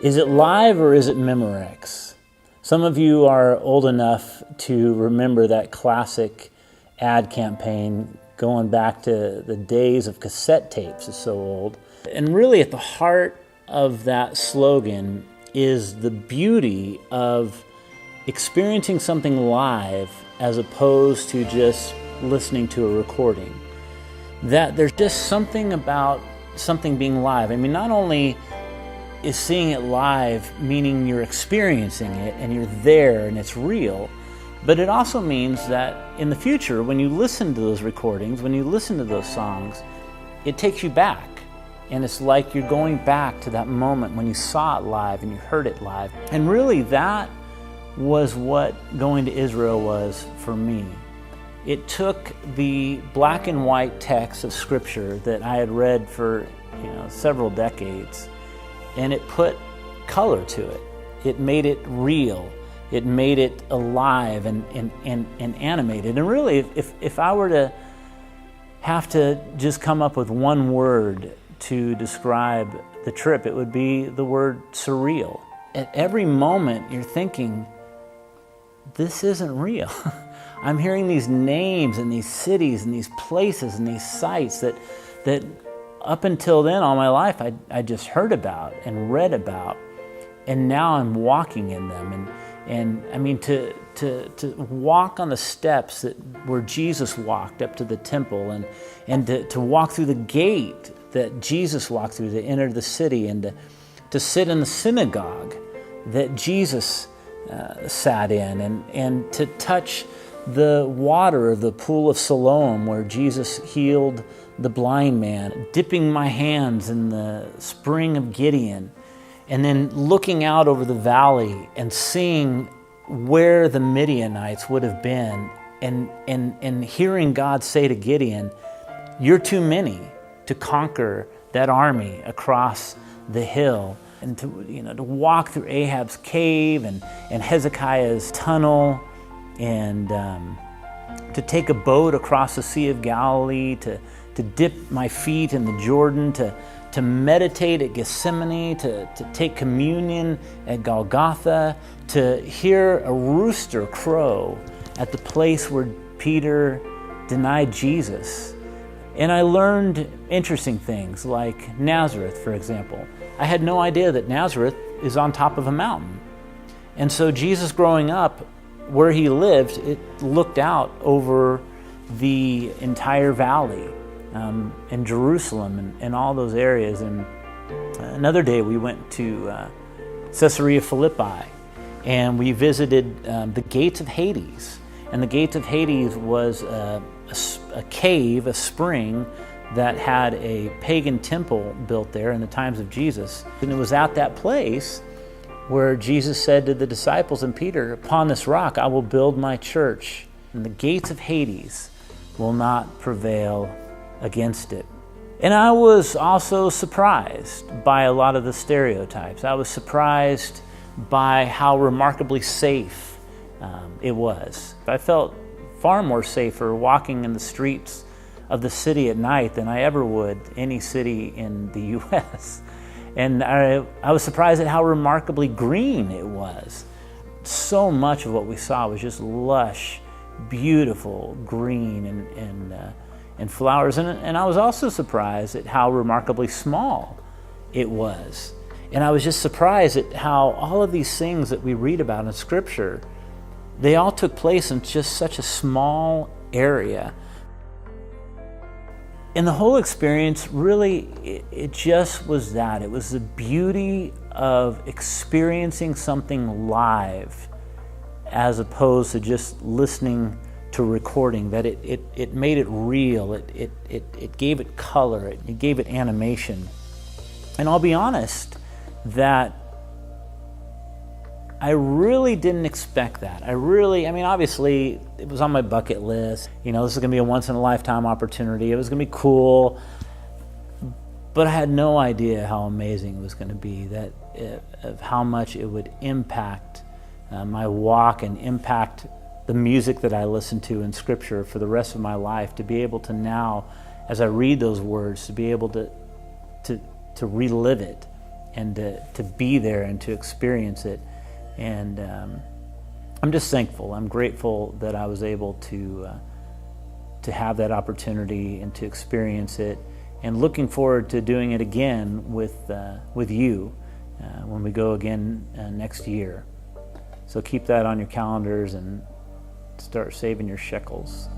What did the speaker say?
Is it live or is it Memorex? Some of you are old enough to remember that classic ad campaign going back to the days of cassette tapes. It's so old. And really at the heart of that slogan is the beauty of experiencing something live as opposed to just listening to a recording. That there's just something about something being live. I mean, not only is seeing it live meaning you're experiencing it and you're there and it's real, but it also means that in the future, when you listen to those recordings, when you listen to those songs, it takes you back. And it's like you're going back to that moment when you saw it live and you heard it live. And really that was what going to Israel was for me. It took the black and white text of Scripture that I had read for several decades, and it put color to it. It made it real. It made it alive and animated. And really, if I were to have to just come up with one word to describe the trip, it would be the word surreal. At every moment, you're thinking, this isn't real. I'm hearing these names and these cities and these places and these sites that up until then, all my life, I just heard about and read about, and now I'm walking in them. And I mean, to walk on the steps where Jesus walked up to the temple, and to walk through the gate that Jesus walked through to enter the city, and to sit in the synagogue that Jesus sat in, and to touch the water of the pool of Siloam where Jesus healed the blind man, dipping my hands in the spring of Gideon, and then looking out over the valley and seeing where the Midianites would have been, and hearing God say to Gideon, "You're too many to conquer that army across the hill," and to walk through Ahab's cave and Hezekiah's tunnel, and to take a boat across the Sea of Galilee, to dip my feet in the Jordan, to meditate at Gethsemane, to take communion at Golgotha, to hear a rooster crow at the place where Peter denied Jesus. And I learned interesting things like Nazareth, for example. I had no idea that Nazareth is on top of a mountain. And so Jesus growing up, where he lived, it looked out over the entire valley, in Jerusalem and all those areas. And another day we went to Caesarea Philippi, and we visited the gates of Hades. And the gates of Hades was a cave, a spring, that had a pagan temple built there in the times of Jesus. And it was at that place where Jesus said to the disciples and Peter, "Upon this rock I will build my church, and the gates of Hades will not prevail against it." And I was also surprised by a lot of the stereotypes. I was surprised by how remarkably safe it was. I felt far more safer walking in the streets of the city at night than I ever would any city in the U.S. And I was surprised at how remarkably green it was. So much of what we saw was just lush, beautiful green and flowers. And I was also surprised at how remarkably small it was. And I was just surprised at how all of these things that we read about in Scripture, they all took place in just such a small area. And the whole experience, really, it just was that. It was the beauty of experiencing something live as opposed to just listening to a recording, that it made it real, it gave it color, it gave it animation. And I'll be honest that I really didn't expect that. Obviously, it was on my bucket list. This is going to be a once-in-a-lifetime opportunity. It was going to be cool. But I had no idea how amazing it was going to be, of how much it would impact my walk and impact the music that I listened to in Scripture for the rest of my life, to be able to now, as I read those words, to be able to relive it and to be there and to experience it. And I'm just thankful. I'm grateful that I was able to have that opportunity and to experience it, and looking forward to doing it again with you when we go again next year. So keep that on your calendars and start saving your shekels.